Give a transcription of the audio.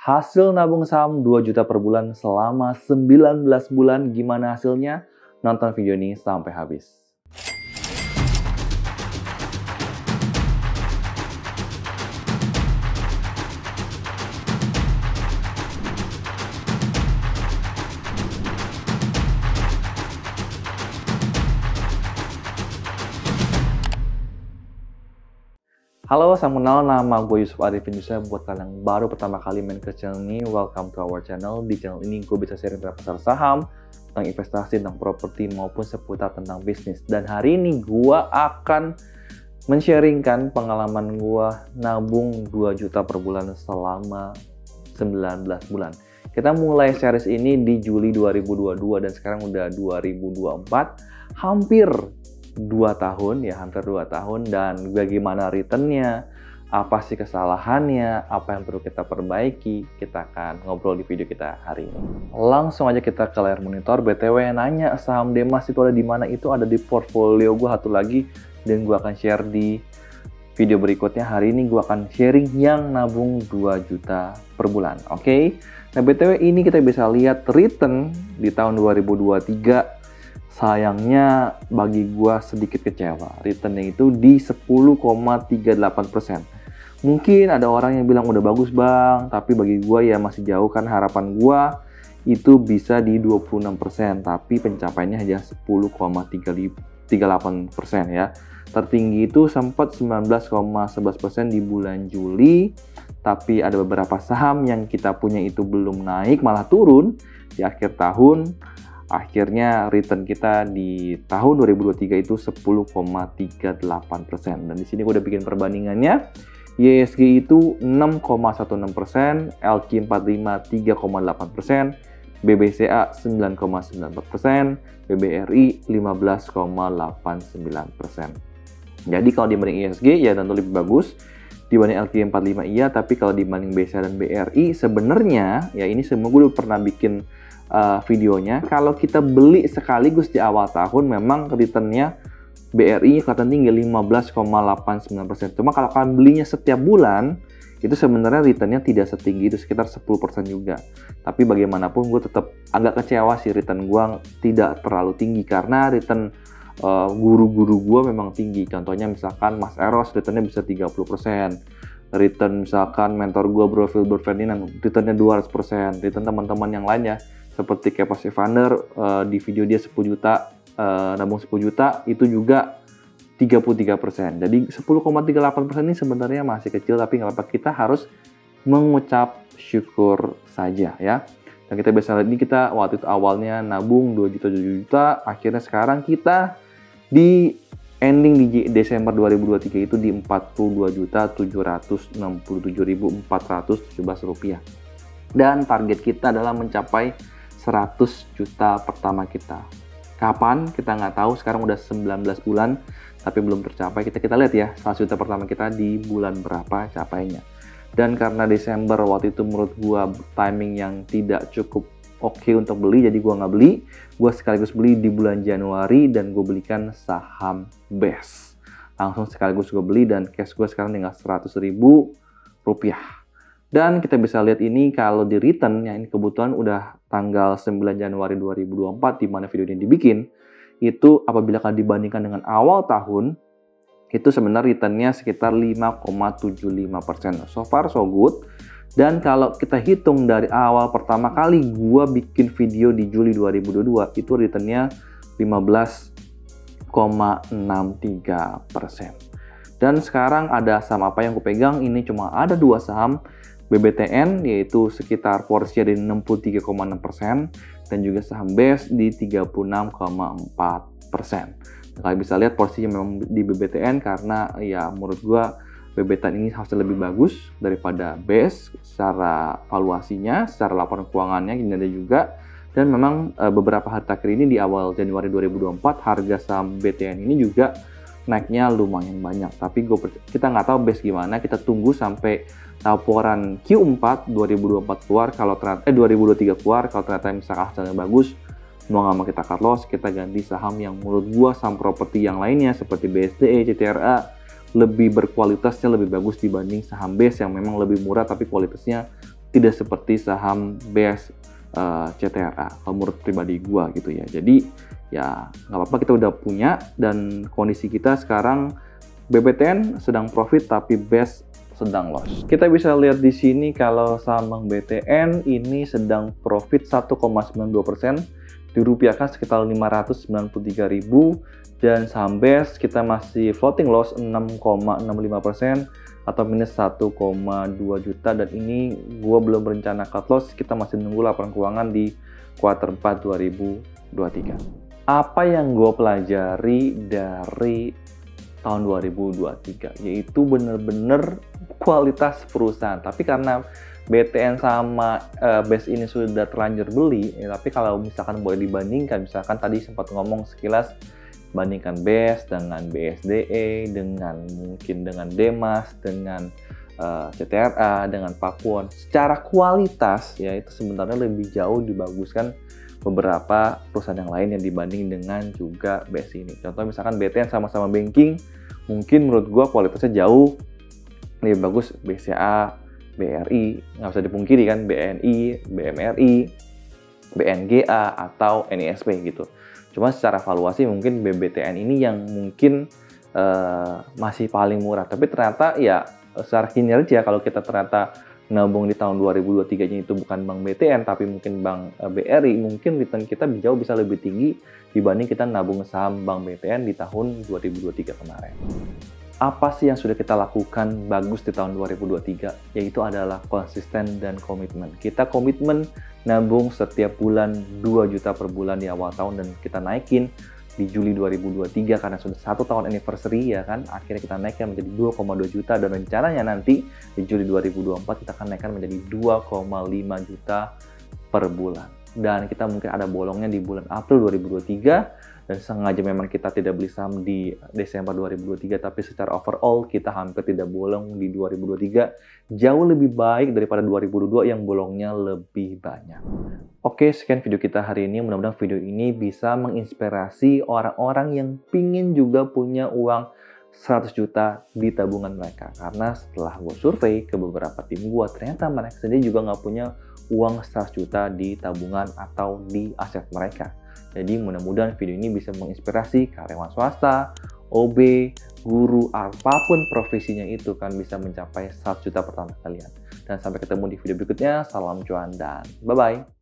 Hasil nabung saham 2 juta per bulan selama 19 bulan, gimana hasilnya? Nonton video ini sampai habis. Halo, salam kenal, nama gue Yusuf Arifin Yusuf. Buat kalian yang baru pertama kali main ke channel ini, welcome to our channel. Di channel ini gue bisa sharing tentang pasar saham, tentang investasi, tentang properti, maupun seputar tentang bisnis. Dan hari ini gue akan men-sharingkan pengalaman gue nabung 2 juta per bulan selama 19 bulan. Kita mulai series ini di Juli 2022 dan sekarang udah 2024, hampir 2 tahun ya, hampir 2 tahun. Dan bagaimana returnnya, apa sih kesalahannya, apa yang perlu kita perbaiki, kita akan ngobrol di video kita hari ini. Langsung aja kita ke layar monitor. BTW nanya saham Demas itu ada di mana, itu ada di portfolio gue satu lagi, dan gue akan share di video berikutnya. Hari ini gue akan sharing yang nabung 2 juta per bulan, oke? Nah, BTW ini kita bisa lihat return di tahun 2023. Sayangnya bagi gua sedikit kecewa. Returnnya itu di 10,38%. Mungkin ada orang yang bilang udah bagus bang, tapi bagi gua ya masih jauh, kan harapan gua itu bisa di 26%, tapi pencapaiannya hanya 10,38% ya. Tertinggi itu sempat 19,11% di bulan Juli, tapi ada beberapa saham yang kita punya itu belum naik, malah turun di akhir tahun. Akhirnya return kita di tahun 2023 itu 10,38%. Dan di sini gue udah bikin perbandingannya. YSG itu 6,16%, LQ45 3,8%, BBCA 9,94%, BBRI 15,89%. Jadi kalau dibanding ISG ya tentu lebih bagus. Dibanding LQ45 iya, tapi kalau dibanding BCA dan BRI sebenarnya ya ini semua gue udah pernah bikin videonya. Kalau kita beli sekaligus di awal tahun, memang returnnya BRI kelihatan tinggi 15,89%. Cuma kalau kalian belinya setiap bulan, itu sebenarnya returnnya tidak setinggi itu, sekitar 10% juga. Tapi bagaimanapun gue tetap agak kecewa sih, return gue tidak terlalu tinggi karena return guru-guru gue memang tinggi. Contohnya misalkan Mas Eros returnnya bisa 30%. Return misalkan mentor gue Bro Filbert Ferdinand returnnya 200%. Return teman-teman yang lainnya seperti kayak Passive Funder di video dia 10 juta, nabung 10 juta itu juga 33%. Jadi 10,38% ini sebenarnya masih kecil, tapi nggak apa-apa, kita harus mengucap syukur saja ya. Dan kita bisa lihat ini, kita waktu itu awalnya nabung 2 juta, akhirnya sekarang kita di ending di Desember 2023 itu di 42.767.417 rupiah. Dan target kita adalah mencapai 100 juta pertama kita. Kapan? Kita nggak tahu, sekarang udah 19 bulan, tapi belum tercapai. Kita lihat ya, 100 juta pertama kita di bulan berapa capainya. Dan karena Desember waktu itu menurut gua timing yang tidak cukup oke untuk beli, jadi gua nggak beli. Gua sekaligus beli di bulan Januari dan gue belikan saham BES. Langsung sekaligus gue beli dan cash gue sekarang tinggal 100.000 rupiah. Dan kita bisa lihat ini kalau di return, yang ini kebetulan udah tanggal 9 Januari 2024 di mana video ini dibikin, itu apabila kalian dibandingkan dengan awal tahun, itu sebenarnya returnnya sekitar 5,75%. So far so good. Dan kalau kita hitung dari awal pertama kali gua bikin video di Juli 2022, itu returnnya 15,63%. Dan sekarang ada saham apa yang gue pegang, ini cuma ada 2 saham, BBTN yaitu sekitar porsinya di 63,6% dan juga saham BES di 36,4%. Kalian bisa lihat porsinya memang di BBTN karena ya menurut gua BBTN ini harusnya lebih bagus daripada BES secara valuasinya, secara laporan keuangannya ini ada juga. Dan memang beberapa hari terakhir ini di awal Januari 2024 harga saham BTN ini juga naiknya lumayan banyak. Tapi kita nggak tahu BES gimana, kita tunggu sampai laporan Q4 2024 keluar. Kalau ternyata 2023 keluar, kalau ternyata misalkan hasilnya bagus, mau nggak mau kita cut loss, kita ganti saham yang menurut gua saham properti yang lainnya seperti BSDE, CTRA lebih berkualitasnya lebih bagus dibanding saham BES yang memang lebih murah tapi kualitasnya tidak seperti saham BES CTRA kalau menurut pribadi gua gitu ya. Jadi ya nggak apa-apa, kita udah punya, dan kondisi kita sekarang BBTN sedang profit tapi BES sedang loss. Kita bisa lihat di sini kalau saham Bank BTN ini sedang profit 1,92%, dirupiahkan sekitar 593.000, dan saham BES kita masih floating loss 6,65% atau minus 1,2 juta, dan ini gue belum berencana cut loss, kita masih nunggu laporan keuangan di kuartal 4 2023. Apa yang gue pelajari dari tahun 2023 yaitu bener-bener kualitas perusahaan. Tapi karena BTN sama BES ini sudah terlanjur beli, tapi kalau misalkan boleh dibandingkan, misalkan tadi sempat ngomong sekilas bandingkan BES dengan BSDE, dengan mungkin dengan Demas, dengan CTRA, dengan Pakuwon, secara kualitas ya itu sebenarnya lebih jauh dibaguskan beberapa perusahaan yang lain yang dibanding dengan juga BES ini. Contoh misalkan BTN sama-sama banking, mungkin menurut gua kualitasnya jauh lebih bagus BCA, BRI, nggak usah dipungkiri kan, BNI, BMRI, BNGA, atau NISP gitu. Cuma secara valuasi mungkin BBTN ini yang mungkin masih paling murah. Tapi ternyata ya secara kinerja kalau kita ternyata nabung di tahun 2023-nya itu bukan Bank BTN tapi mungkin Bank BRI, mungkin return kita jauh bisa lebih tinggi dibanding kita nabung saham Bank BTN di tahun 2023 kemarin. Apa sih yang sudah kita lakukan bagus di tahun 2023? Yaitu adalah konsisten dan komitmen. Kita komitmen nabung setiap bulan 2 juta per bulan di awal tahun, dan kita naikin di Juli 2023 karena sudah 1 tahun anniversary ya kan. Akhirnya kita naikkan menjadi 2,2 juta, dan rencananya nanti di Juli 2024 kita akan naikkan menjadi 2,5 juta per bulan. Dan kita mungkin ada bolongnya di bulan April 2023, dan sengaja memang kita tidak beli saham di Desember 2023, tapi secara overall kita hampir tidak bolong di 2023, jauh lebih baik daripada 2022 yang bolongnya lebih banyak. Oke, sekian video kita hari ini. Mudah-mudahan video ini bisa menginspirasi orang-orang yang pingin juga punya uang 100 juta di tabungan mereka. Karena setelah gue survei ke beberapa tim gue, ternyata mereka sendiri juga nggak punya uang 100 juta di tabungan atau di aset mereka. Jadi mudah-mudahan video ini bisa menginspirasi karyawan swasta, OB, guru, apapun profesinya itu kan bisa mencapai 100 juta per tahun kalian. Dan sampai ketemu di video berikutnya, salam cuan dan bye-bye.